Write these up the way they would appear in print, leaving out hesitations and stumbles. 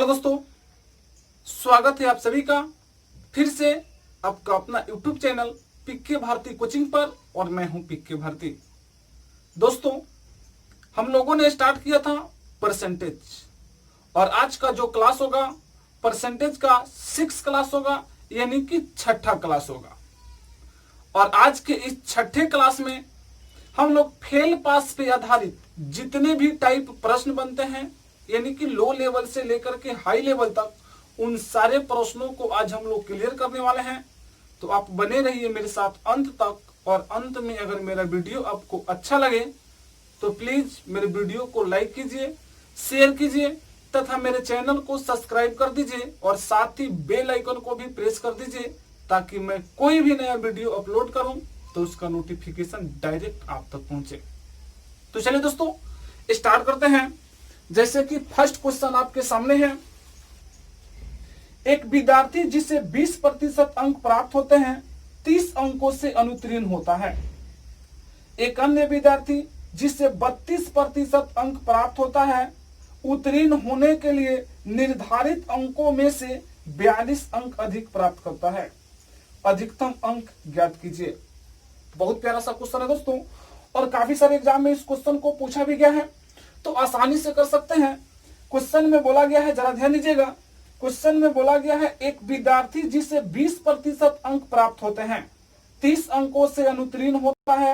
Hello दोस्तों, स्वागत है आप सभी का फिर से आपका अपना YouTube channel PK Bharati coaching पर। और मैं हूं पीके भारती। दोस्तों, हम लोगों ने स्टार्ट किया था परसेंटेज, और आज का जो क्लास होगा परसेंटेज का 6 क्लास होगा, यानी कि 6ठा क्लास होगा। और आज के इस 6ठे क्लास में हम लोग फेल पास पे आधारित जितने भी टाइप प्रश्न बनते हैं, यानी कि लो लेवल से लेकर के हाई लेवल तक, उन सारे प्रश्नों को आज हम लोग क्लियर करने वाले हैं। तो आप बने रहिए मेरे साथ अंत तक। और अंत में अगर मेरा वीडियो आपको अच्छा लगे तो प्लीज मेरे वीडियो को लाइक कीजिए, शेयर कीजिए तथा मेरे चैनल को सब्सक्राइब कर दीजिए, और साथ ही बेल आइकन को भी प्रेस कर दीजिए, ताकि मैं कोई भी नया वीडियो अपलोड करूं तो उसका नोटिफिकेशन डायरेक्ट आप तक पहुंचे। तो चलिए दोस्तों, स्टार्ट करते हैं। जैसे कि फर्स्ट क्वेश्चन आपके सामने है। एक विद्यार्थी जिसे 20% अंक प्राप्त होते हैं 30 अंकों से अनुत्तीर्ण होता है। एक अन्य विद्यार्थी जिसे 32% अंक प्राप्त होता है उत्तीर्ण होने के लिए निर्धारित अंकों में से 42 अंक अधिक प्राप्त करता है। अधिकतम अंक ज्ञात कीजिए। बहुत प्यारा सा क्वेश्चन है दोस्तों, और काफी सारे एग्जाम में इस क्वेश्चन को पूछा भी गया है, तो आसानी से कर सकते हैं। क्वेश्चन में बोला गया है, जरा ध्यान दीजिएगा। क्वेश्चन में बोला गया है एक विद्यार्थी जिसे 20% अंक प्राप्त होते हैं 30 अंकों से अनुत्तीर्ण होता है।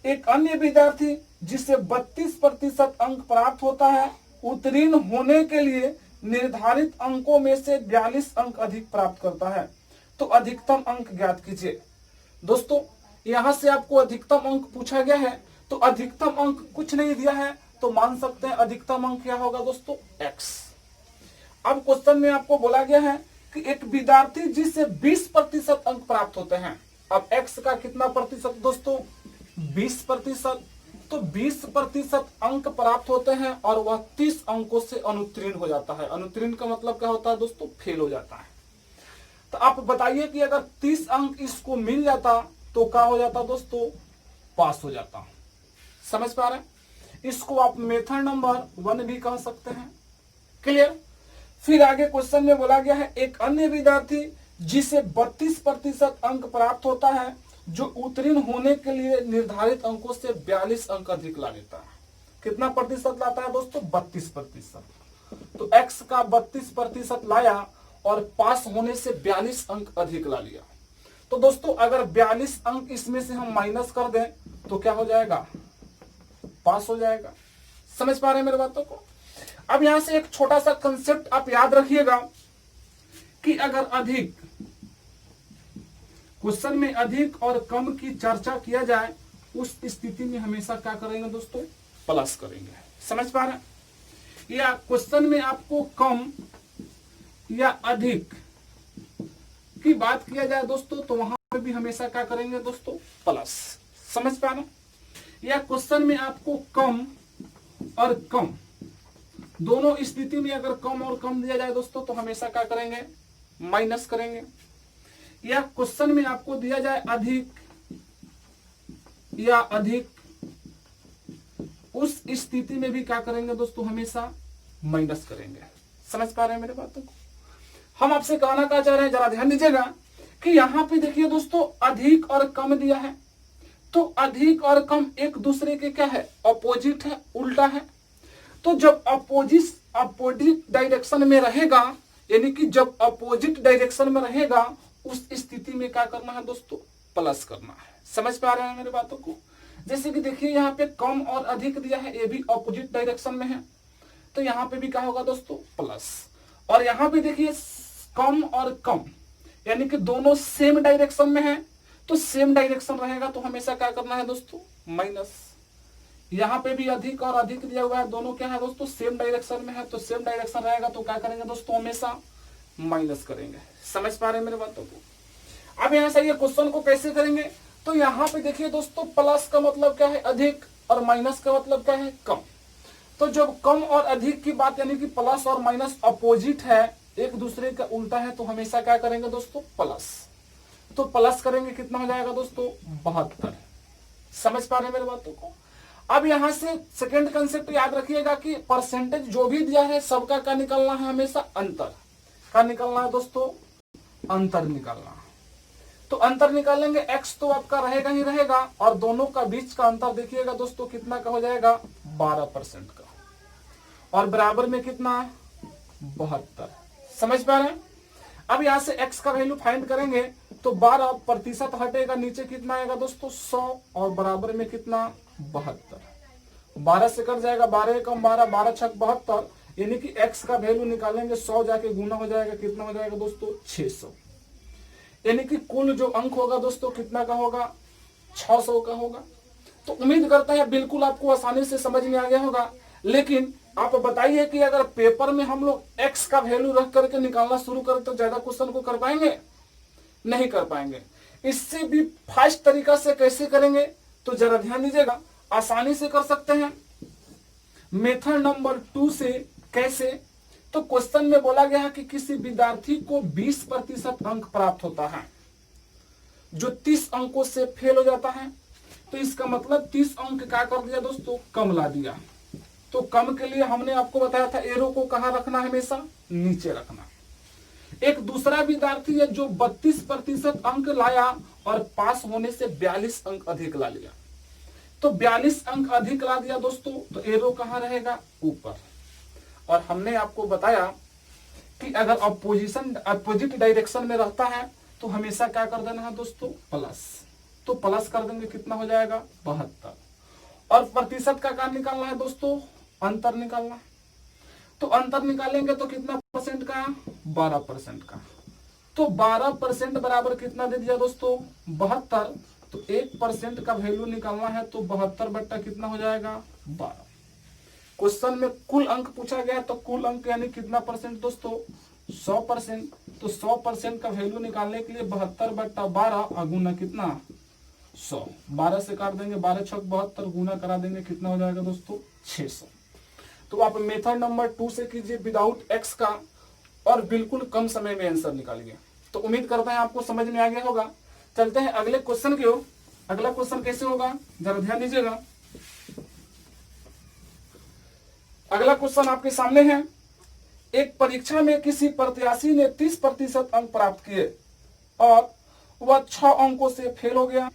एक अन्य विद्यार्थी जिसे 32% अंक प्राप्त होता है उत्तीर्ण होने के लिए निर्धारित अंकों में से 42 अंक अधिक प्राप्त करता है। तो अधिकतम अंक ज्ञात कीजिए। दोस्तों, यहां से आपको अधिकतम अंक पूछा गया है, तो अधिकतम अंक कुछ नहीं दिया है, तो मान सकते हैं अधिकतम अंक क्या होगा दोस्तों, x। अब क्वेश्चन में आपको बोला गया है कि एक विद्यार्थी जिससे 20% अंक प्राप्त होते हैं। अब x का कितना प्रतिशत दोस्तों, 20%। तो 20% अंक प्राप्त होते हैं और वह 30 अंकों से अनुत्तीर्ण हो जाता है। अनुत्तीर्ण का मतलब क्या होता है दोस्तों, फेल हो जाता है। तो आप बताइए कि अगर 30 अंक इसको मिल जाता तो क्या हो जाता दोस्तों, पास हो जाता। समझ पा रहे हैं? इसको आप मेथड नंबर 1 भी कह सकते हैं। क्लियर? फिर आगे क्वेश्चन में बोला गया है एक अन्य विद्यार्थी जिसे 32% अंक प्राप्त होता है जो उत्तीर्ण होने के लिए निर्धारित अंकों से 42 अंक अधिक ला लेता है। कितना प्रतिशत लाता है दोस्तों, 32%। तो x का 32% लाया और पास होने से 42 अंक अधिक ला लिया। तो दोस्तों, अगर 42 अंक इसमें से हम माइनस कर दें तो क्या हो जाएगा, पास हो जाएगा। समझ पा रहे हैं मेरी बातों को? अब यहां से एक छोटा सा कंसेप्ट आप याद रखिएगा कि अगर अधिक क्वेश्चन में अधिक और कम की चर्चा किया जाए, उस स्थिति में हमेशा क्या करेंगे दोस्तों, प्लस करेंगे। समझ पा रहे हैं? या क्वेश्चन में आपको कम या अधिक की बात किया जाए दोस्तों, तो वहां पे भी हमेशा क्या करेंगे दोस्तों, प्लस। समझ पा रहे हैं? या क्वेश्चन में आपको कम और कम दोनों स्थिति में अगर कम और कम दिया जाए दोस्तों, तो हमेशा क्या करेंगे, माइनस करेंगे। या क्वेश्चन में आपको दिया जाए अधिक या अधिक, उस स्थिति में भी क्या करेंगे दोस्तों, हमेशा माइनस करेंगे। समझ पा रहे हैं मेरे बातों को? हम आपसे कहना क्या चाह रहे हैं, जरा ध्यान दीजिएगा कि यहां पे देखिए दोस्तों, अधिक और कम दिया है, तो अधिक और कम एक दूसरे के क्या है, अपोजिट है, उल्टा है। तो जब अपोजिट डायरेक्शन में रहेगा, यानी कि जब अपोजिट डायरेक्शन में रहेगा, उस स्थिति में क्या करना है दोस्तों, प्लस करना है। समझ पा रहे हैं मेरी बातों को? जैसे कि देखिए यहाँ पे कम और अधिक दिया है, ये भी अपोजिट डायरेक्शन में है, तो यहाँ पे भी क्या होगा दोस्तों, प्लस। और यहाँ पे देखिए कम और कम, यानी कि दोनों सेम डायरेक्शन में है, तो सेम डायरेक्शन रहेगा तो हमेशा क्या करना है दोस्तों, माइनस। यहाँ पे भी अधिक और अधिक दिया हुआ है, दोनों क्या है दोस्तों, सेम डायरेक्शन में है, तो सेम डायरेक्शन रहेगा तो क्या करेंगे दोस्तों, हमेशा माइनस करेंगे। समझ पा रहे हैं मेरे बातों को? अब यहाँ से ये क्वेश्चन को कैसे करेंगे, तो यहाँ पे देखिए दोस्तों, प्लस का मतलब क्या है, अधिक, और माइनस का मतलब क्या है, कम। तो जब कम और अधिक की बात, यानी कि प्लस और माइनस अपोजिट है, एक दूसरे का उल्टा है, तो हमेशा क्या करेंगे दोस्तों, प्लस। तो प्लस करेंगे, कितना हो जाएगा दोस्तों, 72। समझ पा रहे हैं मेरी बातों को? अब यहां से सेकेंड कंसेप्ट याद रखिएगा कि परसेंटेज जो भी दिया है सबका क्या निकलना है, हमेशा अंतर का निकलना है दोस्तों, अंतर निकालना। तो अंतर निकालेंगे, x तो आपका रहेगा ही रहेगा, और दोनों का बीच का अंतर देखिएगा दोस्तों कितना का हो जाएगा, 12% का, और बराबर में कितना, 72। समझ पा रहे हैं। अब यहां से x का वैल्यू फाइंड करेंगे तो 12% हटेगा, नीचे कितना आएगा दोस्तों, 100, और बराबर में कितना, 72। 12 से कट जाएगा, 12 कम 12, 12 छक 72, यानी कि x का वैल्यू निकालेंगे 100 जाके गुना हो जाएगा, कितना हो जाएगा दोस्तों, 600। यानी कि कुल जो अंक होगा दोस्तों कितना का होगा, 600 का होगा। तो उम्मीद करता है बिल्कुल आपको आसानी से समझ में आ गया होगा। लेकिन आप बताइए कि अगर पेपर में हम लोग x का वैल्यू रख करके निकालना शुरू करें तो ज्यादा क्वेश्चन को कर पाएंगे, नहीं कर पाएंगे। इससे भी फास्ट तरीका से कैसे करेंगे तो जरा ध्यान दीजिएगा, आसानी से कर सकते हैं मेथड नंबर 2 से। कैसे, तो क्वेश्चन में बोला गया है कि किसी विद्यार्थी को 20% अंक प्राप्त होता है जो 30 अंकों से फेल हो जाता है। तो इसका मतलब 30 अंक क्या कर दिया दोस्तों, कम ला दिया। तो कम के लिए हमने आपको बताया था एरो को कहां रखना, हमेशा नीचे रखना। एक दूसरा विद्यार्थी है जो 32% अंक लाया और पास होने से 42 अंक अधिक ला लिया। तो 42 अंक अधिक ला दिया दोस्तों, तो एरो कहां रहेगा, ऊपर। और हमने आपको बताया कि अगर अपोजिट डायरेक्शन में रहता है तो हमेशा क्या कर देना है दोस्तों, प्लस। तो प्लस कर देंगे, कितना हो जाएगा, 72। और प्रतिशत का क्या निकालना है दोस्तों, अंतर निकालना। तो अंतर निकालेंगे तो कितना परसेंट का, 12% का। तो 12% बराबर कितना दे दिया दोस्तों, 72। तो 1% का वैल्यू निकालना है तो 72 बट्टा कितना हो जाएगा, 12। क्वेश्चन में कुल अंक पूछा गया तो कुल अंक यानी कितना परसेंट दोस्तों, 100%। तो 100% का वैल्यू निकालने के लिए 72 बट्टा 12 अगुना कितना, 100। 12 से काट देंगे, 12 छक 72, गुना करा देंगे, कितना हो जाएगा दोस्तों, 600। तो आप मेथड नंबर 2 से कीजिए विदाउट x का, और बिल्कुल कम समय में आंसर निकालिए। तो उम्मीद करता है आपको समझ में आ गया होगा। चलते हैं अगले क्वेश्चन की ओर। अगला क्वेश्चन कैसे होगा, जरा ध्यान दीजिएगा। अगला क्वेश्चन आपके सामने है। एक परीक्षा में किसी प्रत्याशी ने 30% अंक प्राप्त किए और वह 6 अंकों से फेल हो गया।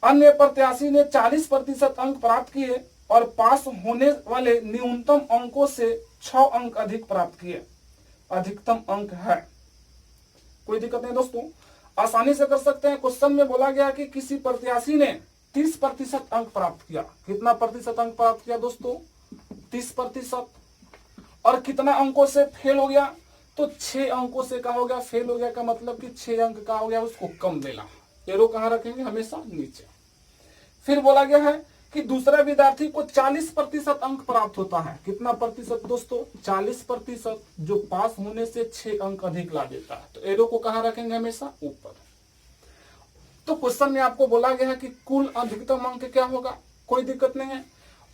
अन्य प्रत्याशी ने 40% अंक प्राप्त किए और पास होने वाले न्यूनतम अंकों से 6 अंक अधिक प्राप्त किए। अधिकतम अंक है, कोई दिक्कत नहीं दोस्तों, आसानी से कर सकते हैं। क्वेश्चन में बोला गया कि किसी प्रत्याशी ने 30% अंक प्राप्त किया। कितना प्रतिशत अंक प्राप्त किया दोस्तों, 30%। और कितना अंकों से फेल हो गया, तो 6 अंकों से क्या हो गया, फेल हो गया। का मतलब कि 6 अंक का हो गया, उसको कम देना। एरो कहां रखेंगे, हमेशा नीचे। फिर बोला गया है कि दूसरा विद्यार्थी को 40% अंक प्राप्त होता है। कितना प्रतिशत दोस्तों, 40%, जो पास होने से 6 अंक अधिक ला देता है। तो एरो को कहां रखेंगे, हमेशा ऊपर। तो क्वेश्चन में आपको बोला गया है कि कुल अधिकतम अंक क्या होगा, कोई दिक्कत नहीं है।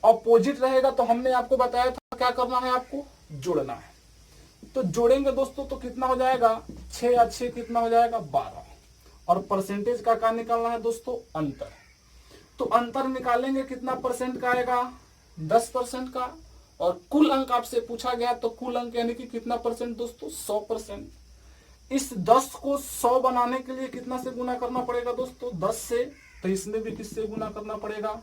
अपोजिट रहेगा तो हमने आपको बताया था क्या करना है, आपको जोड़ना है। तो जोड़ेंगे दोस्तों तो कितना हो जाएगा, 6 या 6 कितना हो जाएगा, 12। और परसेंटेज का क्या निकालना है दोस्तों, अंतर। तो अंतर निकालेंगे, कितना परसेंट का आएगा, 10% का। और कुल अंक आपसे पूछा गया तो कुल अंक यानी कि कितना परसेंट दोस्तों, 100%। इस 10 को 100 बनाने के लिए कितना से गुना करना पड़ेगा दोस्तों, 10 से। तो इसमें भी किससे गुना करना पड़ेगा,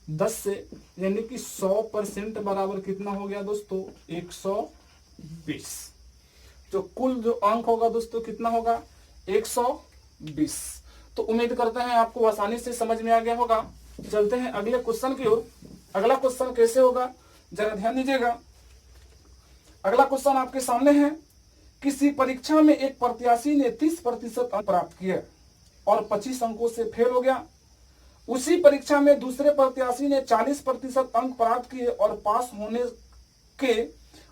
10 से। यानी कि 100% बराबर कितना हो गया दोस्तों, 120। जो कुल जो अंक होगा दोस्तों कितना होगा, 120। तो उम्मीद करते हैं आपको आसानी से समझ में आ गया होगा। चलते हैं अगले क्वेश्चन की ओर। अगला क्वेश्चन कैसे होगा, जरा ध्यान दीजिएगा। अगला क्वेश्चन आपके सामने है। किसी परीक्षा में एक प्रत्याशी ने 30% अंक प्राप्त किए और 25 अंकों से फेल हो गया। उसी परीक्षा में दूसरे प्रत्याशी ने 40% अंक प्राप्त किए और पास होने के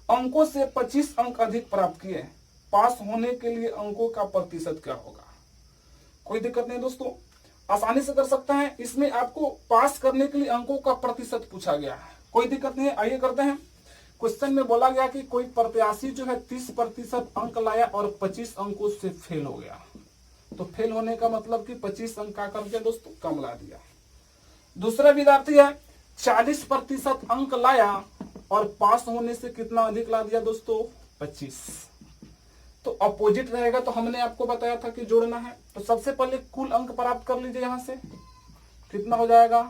अंकों से 25 अंक अधिक प्राप्त किए। पास होने के लिए अंकों का प्रतिशत क्या होगा, कोई दिक्कत नहीं दोस्तों, आसानी से कर सकते हैं। इसमें आपको पास करने के लिए अंकों का प्रतिशत पूछा गया है, कोई दिक्कत नहीं है। आइए करते हैं। क्वेश्चन में बोला गया कि कोई प्रत्याशी जो है 30% अंक लाया और 25 अंकों से फेल हो गया। तो फेल होने का मतलब कि 25 अंक का कर दिया दोस्तों, कम ला दिया। दूसरा विद्यार्थी है 40% अंक लाया और पास होने से कितना अधिक ला दिया दोस्तों, 25। तो अपोजिट रहेगा, तो हमने आपको बताया था कि जोड़ना है। तो सबसे पहले कुल अंक प्राप्त कर लीजिए, यहां से कितना हो जाएगा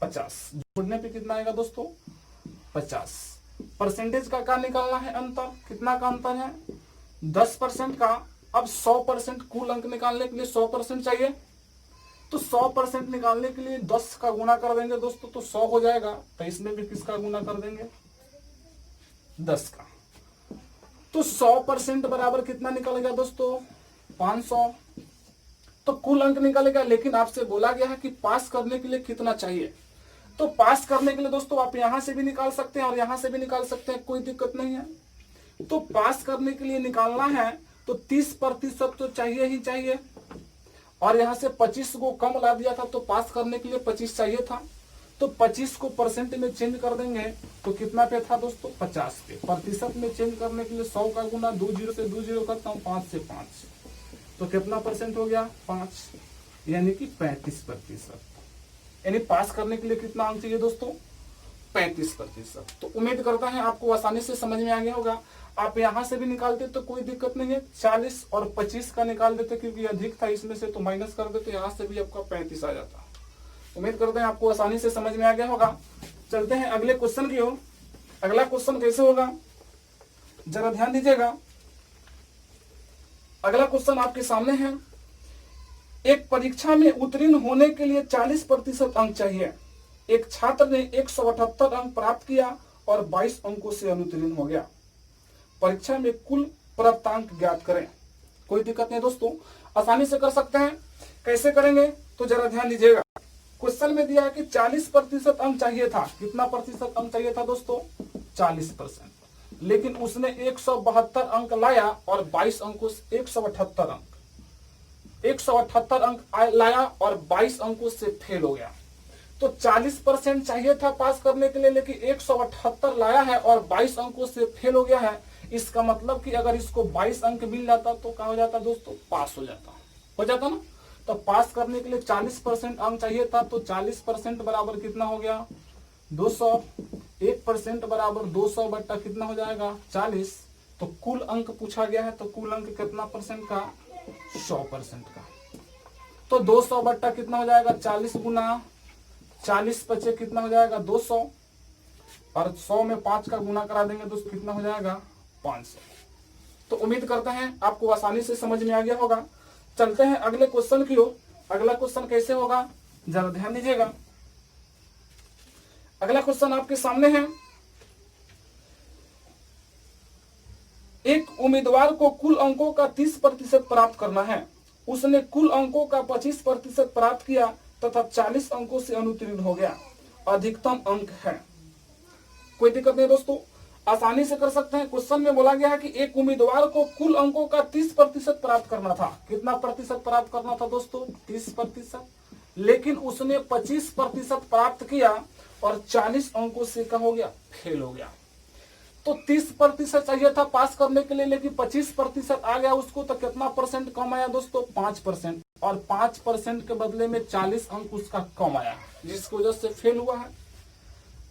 50। जोड़ने पे कितना आएगा दोस्तों 50। परसेंटेज का क्या निकालना है, अंतर कितना का अंतर है 10% का। अब 100% कुल अंक निकालने के लिए 100% चाहिए, तो 100% निकालने के लिए 10 का गुना कर देंगे दोस्तों, तो 100 हो जाएगा। तो इसमें भी किसका गुना कर देंगे 10 का। तो 100% बराबर कितना निकलेगा दोस्तों 500। तो कुल अंक निकलेगा, लेकिन आपसे बोला गया है कि पास करने के लिए कितना चाहिए। तो पास करने के लिए दोस्तों आप यहां से भी निकाल सकते हैं और यहां से भी निकाल सकते हैं, कोई दिक्कत नहीं है। तो पास करने के लिए निकालना है तो 30% तो चाहिए ही चाहिए, और यहां से 25 को कम ला दिया था, तो पास करने के लिए 25 चाहिए था। तो 25 को परसेंट में चेंज कर देंगे तो कितना पे था दोस्तों 50 पे। प्रतिशत में चेंज करने के लिए 100 का गुना 2 0 से 2 0 करता हूं, 5 से 5, तो कितना परसेंट हो गया 5, यानी कि 35%। यानी पास करने के लिए कितना अंक चाहिए दोस्तों 35%। तो उम्मीद करता है आपको आसानी से समझ में आ गया होगा। आप यहां से भी निकालते तो कोई दिक्कत नहीं है, 40 और 25 का निकाल देते क्योंकि अधिक था इसमें से, तो माइनस कर देते, यहां से भी आपका 35 आ जाता। उम्मीद करते हैं आपको आसानी से समझ में आ गया होगा। चलते हैं अगले क्वेश्चन की ओर। अगला क्वेश्चन कैसे होगा जरा ध्यान दीजिएगा। अगला क्वेश्चन आपके सामने है। एक परीक्षा में उत्तीर्ण होने के लिए 40% अंक चाहिए। एक छात्र ने 178 अंक प्राप्त किया और 22 अंकों से अनुत्तीर्ण हो गया। परीक्षा में कुल प्राप्तांक ज्ञात करें। कोई दिक्कत नहीं दोस्तों, आसानी से कर सकते हैं। कैसे करेंगे तो जरा ध्यान दीजिएगा। क्वेश्चन में दिया है कि 40% अंक चाहिए था। कितना प्रतिशत अंक चाहिए था दोस्तों 40%, लेकिन उसने 172 अंक लाया और 22 अंकों से 178 अंक लाया और 22 अंकों से फेल हो गया। तो 40% चाहिए था पास करने के लिए, लेकिन 178 लाया है और 22 अंकों से फेल हो गया है। इसका मतलब कि अगर इसको 22 अंक मिल जाता तो क्या हो जाता दोस्तों पास हो जाता ना। तो पास करने के लिए 40% अंक चाहिए था, तो 40% बराबर कितना हो गया 200। 1% बराबर 200 बट्टा कितना हो जाएगा 40। तो कुल अंक पूछा गया है, तो कुल अंक कितना परसेंट का 100% का। तो 200 बट्टा कितना हो जाएगा 40 गुना 40 बचे कितना हो जाएगा 200, और 100 में 5 का गुना करा देंगे दोस्तों कितना हो जाएगा 500। तो उम्मीद करते हैं आपको आसानी से समझ में आ गया होगा। चलते हैं अगले क्वेश्चन की ओर। अगला क्वेश्चन कैसे होगा जरा ध्यान दीजिएगा। अगला क्वेश्चन आपके सामने है। एक उम्मीदवार को कुल अंकों का 30% प्राप्त करना है। उसने कुल अंकों का 25% प्राप्त किया तथा 40 अंकों से अनुत्तीर्ण हो गया। अधिकतम अंक है। कोई दिक्कत नहीं दोस्तों, आसानी से कर सकते हैं। क्वेश्चन में बोला गया है कि एक उम्मीदवार को कुल अंकों का 30% प्राप्त करना था। कितना प्रतिशत प्राप्त करना था दोस्तों 30%, लेकिन उसने 25% प्राप्त किया और 40 अंकों से क्या हो गया फेल हो गया। तो 30% चाहिए था पास करने के लिए, लेकिन 25% आ गया उसको, तो कितना परसेंट कम आया दोस्तों 5%, और 5% के बदले में 40 अंक उसका कम आया, जिसकी वजह से फेल हुआ है।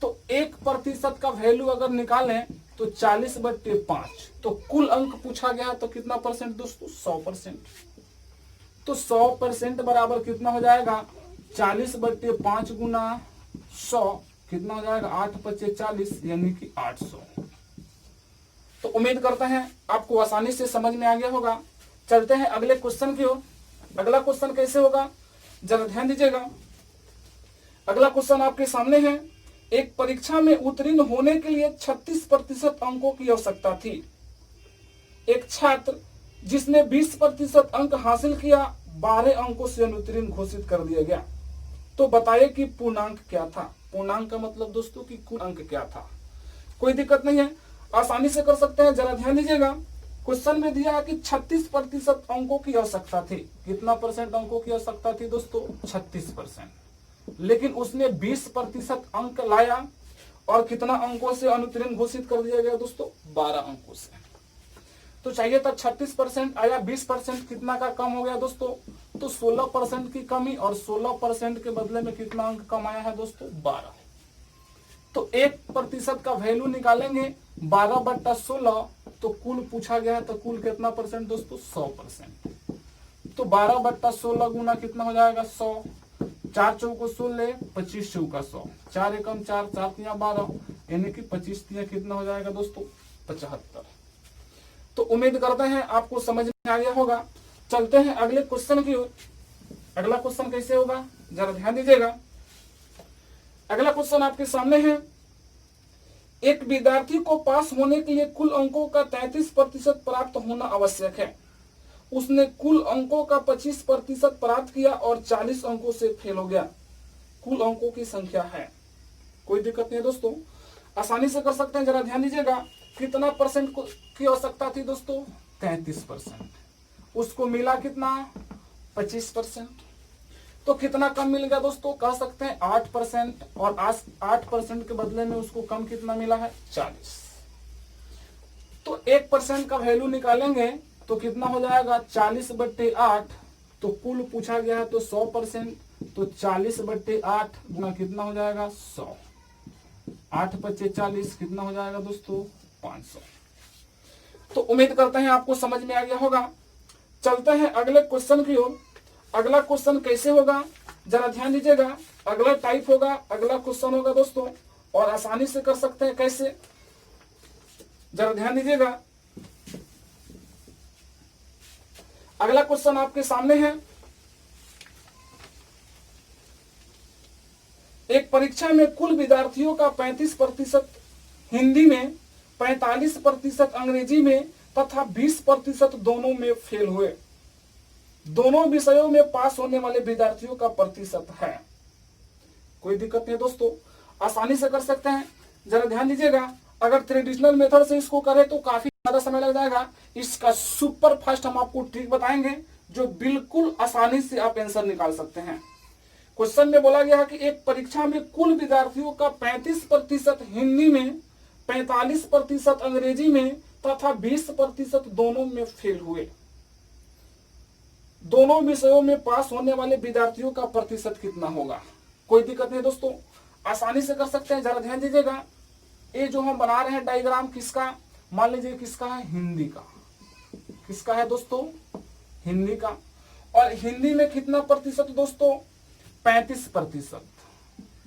तो 1% का वैल्यू अगर निकालें तो 40/5, तो कुल अंक पूछा गया तो कितना परसेंट दोस्तों 100%। तो 100% बराबर कितना हो जाएगा 40/5 गुना 100 कितना हो जाएगा 8×5 40, यानी कि 800। तो उम्मीद करते हैं आपको आसानी से समझ में आ गया होगा। चलते हैं अगले क्वेश्चन की ओर। अगला क्वेश्चन कैसे होगा जरा ध्यान दीजिएगा। अगला क्वेश्चन आपके सामने है। एक परीक्षा में उत्तीर्ण होने के लिए 36% अंकों की आवश्यकता थी। एक छात्र जिसने 20% अंक हासिल किया 12 अंकों से अनुत्तीर्ण घोषित कर दिया गया। तो बताइए कि पूर्णांक क्या था। पूर्णांक का मतलब दोस्तों कि कुल अंक क्या था। कोई दिक्कत नहीं है, आसानी से कर सकते हैं। जरा ध्यान दीजिएगा। क्वेश्चन में दिया है कि 36% अंकों की आवश्यकता थी। कितना परसेंट अंकों की आवश्यकता थी दोस्तों 36%, लेकिन उसने 20% अंक लाया और कितना अंकों से अनुत्तीर्ण घोषित कर दिया गया दोस्तों 12 अंकों से। तो चाहिए था 36% आया, 20% कितना का कम हो गया दोस्तों, तो 16% की कमी, और 16% के बदले में कितना अंक कम आया है दोस्तों 12। तो 1% का वैल्यू निकालेंगे 12/16, तो कुल पूछा गया है तो कुल कितना परसेंट दोस्तों 100%। तो 12/16 गुना कितना हो जाएगा 100, 4 चौको 16, 25 चौका 100, 4 एकम 4, 4 तिया 12, यानी कि 25 तिया कितना हो जाएगा दोस्तों 75। तो उम्मीद करते हैं आपको समझ में आ गया होगा। चलते हैं अगले क्वेश्चन की ओर। अगला क्वेश्चन कैसे होगा जरा ध्यान दीजिएगा। अगला क्वेश्चन आपके सामने है, एक विद्यार्थी को पास होने के लिए कुल अंकों का 33% प्राप्त होना आवश्यक है। उसने कुल अंकों का 25% प्राप्त किया और 40 अंकों से फेल हो गया। कुल अंकों की संख्या है। कोई दिक्कत नहीं है दोस्तों, आसानी से कर सकते हैं। जरा ध्यान दीजिएगा, कितना परसेंट की आवश्यकता थी दोस्तों 33%, उसको मिला कितना 25%। तो कितना कम मिल गया दोस्तों, कह सकते हैं 8%, और 8% के बदले में उसको कम कितना मिला है 40। तो 1% का वैल्यू निकालेंगे तो कितना हो जाएगा 40/8, तो कुल पूछा गया है तो 100%, तो 40/8 गुना कितना हो जाएगा 100, 8 × 40 कितना हो जाएगा दोस्तों 500। तो उम्मीद करते हैं आपको समझ में आ गया होगा। चलते हैं अगले क्वेश्चन की ओर। अगला क्वेश्चन कैसे होगा जरा ध्यान दीजिएगा। अगला टाइप होगा, अगला क्वेश्चन होगा दोस्तों, और आसानी से कर सकते हैं। कैसे जरा ध्यान दीजिएगा। अगला क्वेश्चन आपके सामने है, एक परीक्षा में कुल विद्यार्थियों का 35% हिंदी में, 45% अंग्रेजी में तथा 20% दोनों में फेल हुए। दोनों विषयों में पास होने वाले विद्यार्थियों का प्रतिशत है। कोई दिक्कत नहीं दोस्तों, आसानी से कर सकते हैं। जरा ध्यान दीजिएगा, अगर ट्रेडिशनल मेथड से इसको करें तो काफी ज्यादा समय लग जाएगा। इसका सुपर फास्ट हम आपको ट्रिक बताएंगे जो बिल्कुल आसानी से आप आंसर निकाल सकते हैं। क्वेश्चन में बोला गया है कि एक परीक्षा में कुल विद्यार्थियों का 35% हिंदी में, 45% अंग्रेजी में तथा 20% दोनों में फेल हुए। दोनों विषयों में पास होने वाले विद्यार्थियों का प्रतिशत कितना होगा। कोई दिक्कत नहीं दोस्तों, आसानी से कर सकते हैं। जरा ध्यान दीजिएगा, ये जो हम बना रहे हैं डायग्राम किसका, मान लीजिए किसका है हिंदी का। किसका है दोस्तों हिंदी का। और हिंदी में कितना प्रतिशत दोस्तों 35%।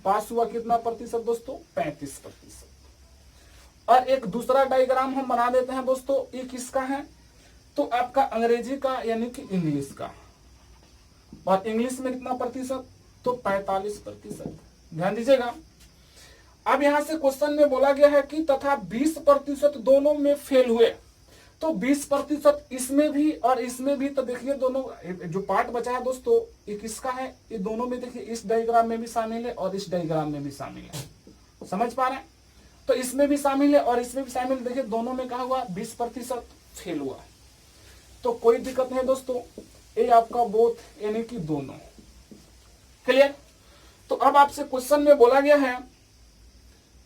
पास हुआ कितना प्रतिशत दोस्तों 35%। और एक दूसरा डायग्राम हम बना देते हैं दोस्तों, ये किसका है तो आपका अंग्रेजी का यानी कि इंग्लिश का। और इंग्लिश में कितना प्रतिशत तो 45%। ध्यान दीजिएगा। अब यहां से क्वेश्चन में बोला गया है कि तथा 20% दोनों में फेल हुए। तो 20% इसमें भी और इसमें भी। तो देखिए दोनों जो पार्ट बचा है दोस्तों ये किसका है, ये दोनों में देखिए इस डायग्राम में भी शामिल है और इस डायग्राम में भी शामिल है। समझ पा रहे हैं। तो इसमें भी शामिल है और इसमें भी शामिल। देखिए दोनों में कहा हुआ 20% फेल हुआ। तो कोई दिक्कत नहीं दोस्तों, ये आपका बोथ यानी कि दोनों। क्लियर। तो अब आपसे क्वेश्चन में बोला गया है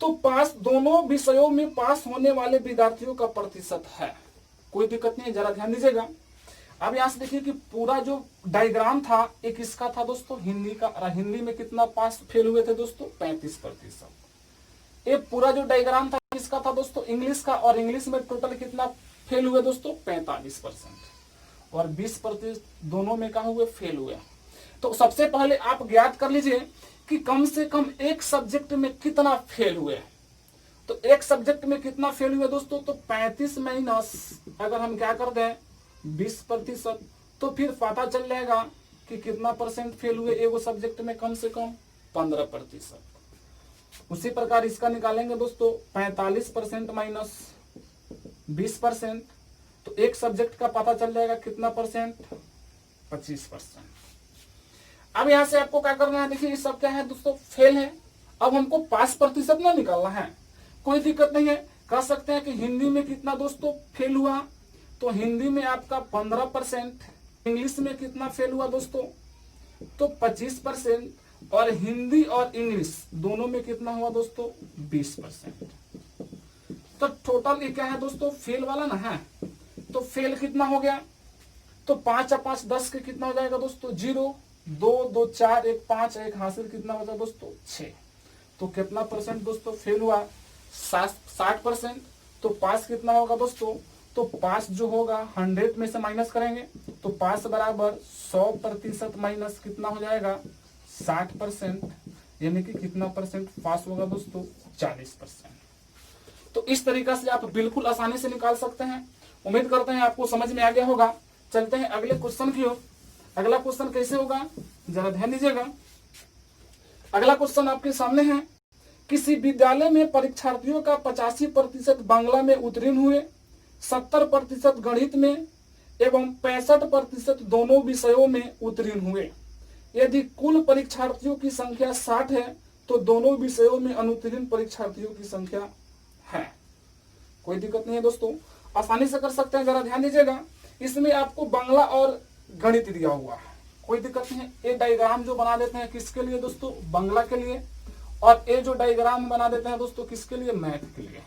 तो पास दोनों विषयों में पास होने वाले विद्यार्थियों का प्रतिशत है। कोई दिक्कत नहीं, जरा ध्यान दीजिएगा। अब यहां से देखिए कि पूरा जो डायग्राम था एक किसका था दोस्तों हिंदी का। और हिंदी में कितना पास फेल हुए थे दोस्तों 35%। ये पूरा जो डायग्राम था किसका था दोस्तों इंग्लिश का। और इंग्लिश में टोटल कितना फेल हुए दोस्तों 45%। और 20% दोनों में कहा हुए फेल हुए। तो सबसे पहले आप ज्ञात कर लीजिए कि कम से कम एक सब्जेक्ट में कितना फेल हुए। तो एक सब्जेक्ट में कितना फेल हुए दोस्तों तो 35 माइनस अगर हम क्या कर दें 20%, तो फिर पता चल जाएगा कि कितना परसेंट फेल हुए एगो सब्जेक्ट में, कम से कम 15%। उसी प्रकार इसका निकालेंगे दोस्तों 45% माइनस 20%, तो एक सब्जेक्ट का पता चल जाएगा कितना परसेंट 25%। अब यहां से आपको क्या करना है, देखिए ये सब क्या है दोस्तों फेल है। अब हमको 5% ना निकालना है। कोई दिक्कत नहीं है, कह सकते हैं कि हिंदी में कितना दोस्तों फेल हुआ तो हिंदी में आपका 15%, इंग्लिश में कितना फेल हुआ दोस्तों तो 25%, और हिंदी और इंग्लिश दोनों में कितना हुआ दोस्तों 20%। तो टोटल ये क्या है दोस्तों फेल वाला ना है। तो फेल कितना हो गया तो 5 और 5 10 के कितना हो जाएगा दोस्तों 0, 2 2 4 1 5 1 हासिल कितना बचा दोस्तों 6। तो कितना परसेंट दोस्तों फेल हुआ? 60%। तो पास कितना होगा दोस्तों? तो पास जो होगा 100 में से माइनस करेंगे, तो पास बराबर 100% माइनस कितना हो जाएगा? 60%, यानी कि कितना परसेंट पास होगा दोस्तों? 40%। तो इस तरीका से आप बिल्कुल आसानी से निकाल सकते हैं। उम्मीद करते हैं आपको समझ में आ गया होगा। चलते हैं अगले क्वेश्चन की ओर। अगला क्वेश्चन कैसे होगा, जरा ध्यान दीजिएगा। अगला क्वेश्चन आपके सामने है, किसी विद्यालय में परीक्षार्थियों का 85% बांग्ला में उत्तीर्ण हुए, 70% गणित में एवं 65% दोनों विषयों में उत्तीर्ण हुए। यदि कुल परीक्षार्थियों की संख्या 60 है तो दोनों विषयों में अनुत्तीर्ण परीक्षार्थियों की संख्या है। कोई दिक्कत नहीं है दोस्तों, आसानी से कर सकते हैं। जरा ध्यान दीजिएगा, इसमें आपको बांग्ला और गणित दिया हुआ है, कोई दिक्कत नहीं है। ये डायग्राम जो बना देते हैं किसके लिए दोस्तों? बांग्ला के लिए। और ये जो डायग्राम बना देते हैं दोस्तों किसके लिए? मैथ के लिए।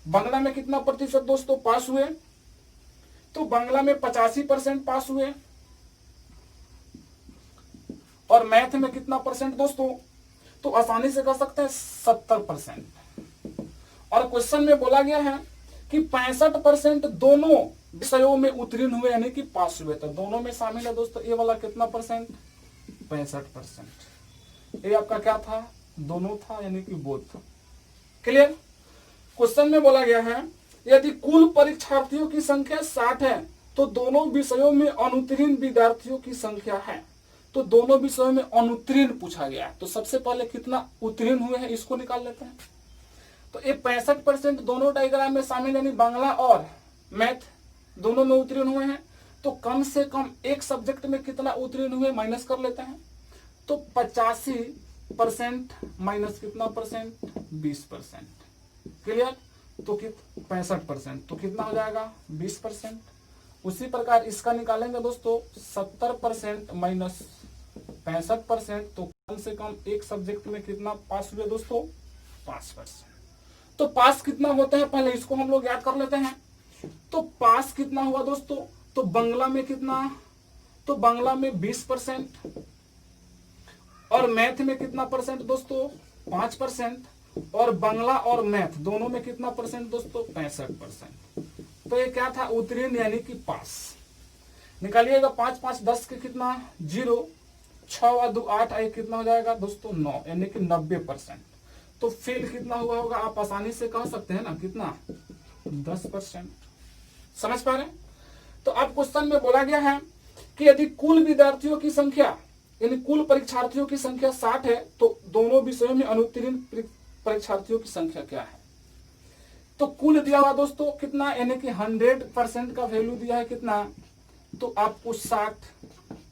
बांग्ला में कितना प्रतिशत दोस्तों पास हुए? तो बांग्ला में 85% पास हुए। और मैथ में कितना परसेंट दोस्तों? तो आसानी से कर सकते हैं 70%। और क्वेश्चन में बोला गया है कि 65% दोनों विषयों में उत्तीर्ण हुए, यानी कि पास हुए। तो दोनों में शामिल है दोस्तों ये वाला कितना परसेंट? 65%। ये आपका क्या था? दोनों था, यानी कि बोथ। क्लियर? क्वेश्चन में बोला गया है यदि कुल परीक्षार्थियों की संख्या 60 है तो दोनों विषयों में अनुत्तीर्ण विद्यार्थियों की संख्या है। तो दोनों विषयों में अनुत्तीर्ण पूछा गया, तो सबसे पहले कितना उत्तीर्ण हुए हैं इसको निकाल लेते हैं। तो ये 65% दोनों डायग्राम में शामिल, यानी बांग्ला और मैथ दोनों में उत्तीर्ण हुए हैं। तो कम से कम एक सब्जेक्ट में कितना उत्तीर्ण हुए माइनस कर लेते हैं। तो 85% माइनस कितना परसेंट? 20%। क्लियर? तो 65%, तो कितना हो जाएगा? 20%। उसी प्रकार इसका निकालेंगे दोस्तों 70% माइनस 65%, तो कम से कम एक सब्जेक्ट में कितना पास हुए दोस्तों? 5%। तो पास कितना होता है पहले इसको हम लोग याद कर लेते हैं। तो पास कितना हुआ दोस्तों? तो बांग्ला में कितना? तो बांग्ला में 20%। और मैथ में कितना परसेंट दोस्तों? 5%। और बांग्ला और मैथ दोनों में कितना परसेंट दोस्तों? 65%। तो ये क्या था? उत्तीर्ण, यानी कि पास। निकालिएगा 5 5 10 के कितना? 0। 6 और 2 8 आए कितना हो जाएगा दोस्तों? 9, यानी कि 90%। तो फेल कितना हुआ होगा? आप आसानी से कह सकते हैं ना, कितना? 10%। समझ पा रहे हैं? तो अब क्वेश्चन में बोला गया है कि यदि कुल विद्यार्थियों की संख्या, यानी कुल परीक्षार्थियों की संख्या 60 है तो दोनों विषयों में अनुत्तीर्ण परीक्षार्थियों की संख्या क्या है? तो कुल दिया हुआ दोस्तों कितना, यानी कि 100% का वैल्यू दिया है कितना? तो आपको 60,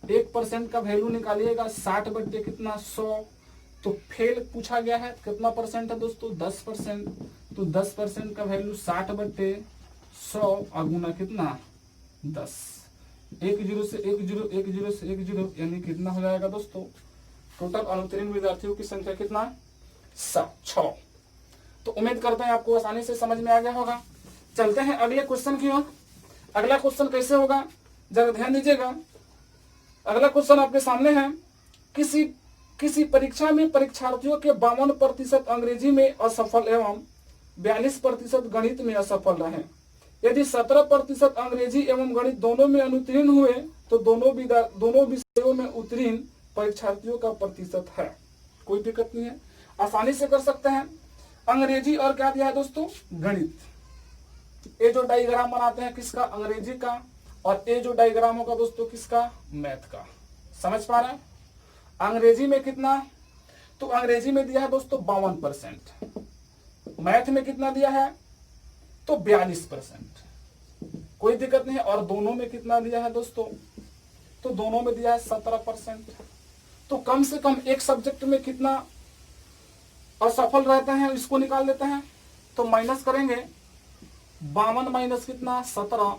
1% का वैल्यू निकालिएगा। 60 बटे कितना? 100। तो फेल पूछा गया है, कितना परसेंट है दोस्तों? 10%। तो 10% का वैल्यू 60 बटे 100 अगुना कितना? 10। 1 0 से 1 0, 1 0 से 1 0, यानी कितना हो जाएगा दोस्तों? टोटल अनुत्तीर्ण विद्यार्थियों की संख्या कितना? 6। तो उम्मीद करते हैं आपको आसानी से समझ में आ गया होगा। चलते हैं अगले क्वेश्चन की ओर। अगला क्वेश्चन कैसे होगा, जरा ध्यान दीजिएगा। अगला क्वेश्चन आपके सामने है, किसी परीक्षा में परीक्षार्थियों के 52% अंग्रेजी में असफल एवं 42% गणित में असफल रहे। यदि 17% अंग्रेजी एवं गणित दोनों में अनुत्तीर्ण हुए तो दोनों विषयों में उत्तीर्ण परीक्षार्थियों का प्रतिशत है। कोई दिक्कत नहीं है, आसानी से कर सकते हैं। अंग्रेजी और क्या दिया है दोस्तों? गणित। ये जो डायग्राम बनाते हैं किसका? अंग्रेजी का। और ये जो डायग्राम होगा दोस्तों किसका? मैथ का। समझ पा रहे हैं? अंग्रेजी में कितना? तो अंग्रेजी में दिया है दोस्तों 52%। मैथ में कितना दिया है? तो 42%। कोई दिक्कत नहीं है। और दोनों में कितना दिया है दोस्तों? तो दोनों में दिया है 17%। तो कम से कम एक सब्जेक्ट में कितना असफल रहते हैं इसको निकाल लेते हैं। तो माइनस करेंगे 52 माइनस कितना? 17।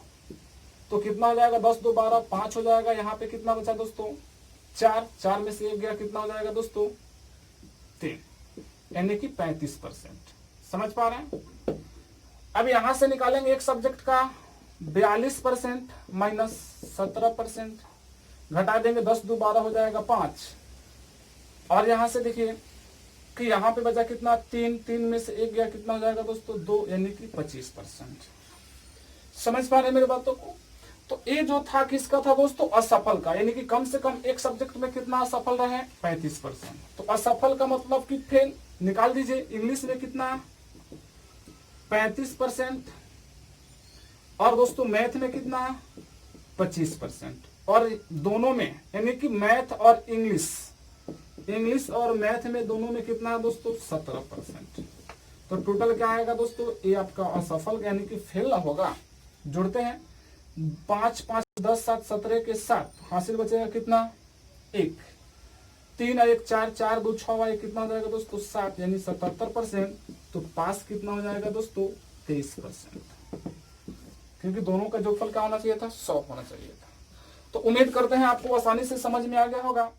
तो कितना हो जाएगा? 10 2 12, 5 हो जाएगा। यहाँ पे कितना बचा दोस्तों? 4। 4 में से 1 गया, कितना हो जाएगा दोस्तों? 3, यानी कि 35%। समझ पा रहे हैं? अब यहां से निकालेंगे एक सब्जेक्ट का 42% माइनस 17%, घटा देंगे 10 2 12 हो जाएगा 5। और यहां से देखिए कि यहाँ पे बचा कितना 3, 3 में से 1 गया, कितना हो जाएगा दोस्तों 2, यानी कि 25%। समझ पा रहे हैं मेरे बातों को? तो ये जो था किसका था दोस्तों, असफल का, यानी कि कम से कम एक सब्जेक्ट में कितना असफल रहे, 35%। तो असफल का मतलब कि फेल निकाल दीजिए। इंग्लिश में कितना 35%, और दोस्तों मैथ में कितना 25%, और दोनों में यानी कि मैथ और इंग्लिश और मैथ में दोनों में कितना है दोस्तों 17%। तो टोटल क्या आएगा दोस्तों, ये आपका असफल यानी कि फेल ना होगा। जुड़ते हैं 5, 5, 10, 7, 17 के 7, हासिल बचेगा कितना 1, 3 और 1 4, 4 2 6 1 कितना हो जाएगा दोस्तों 7, यानी 77%। तो पास कितना हो जाएगा दोस्तों 23%, क्योंकि दोनों का जोगफल क्या होना चाहिए था 100 होना चाहिए था। तो उम्मीद करते हैं आपको आसानी से समझ में आ गया होगा।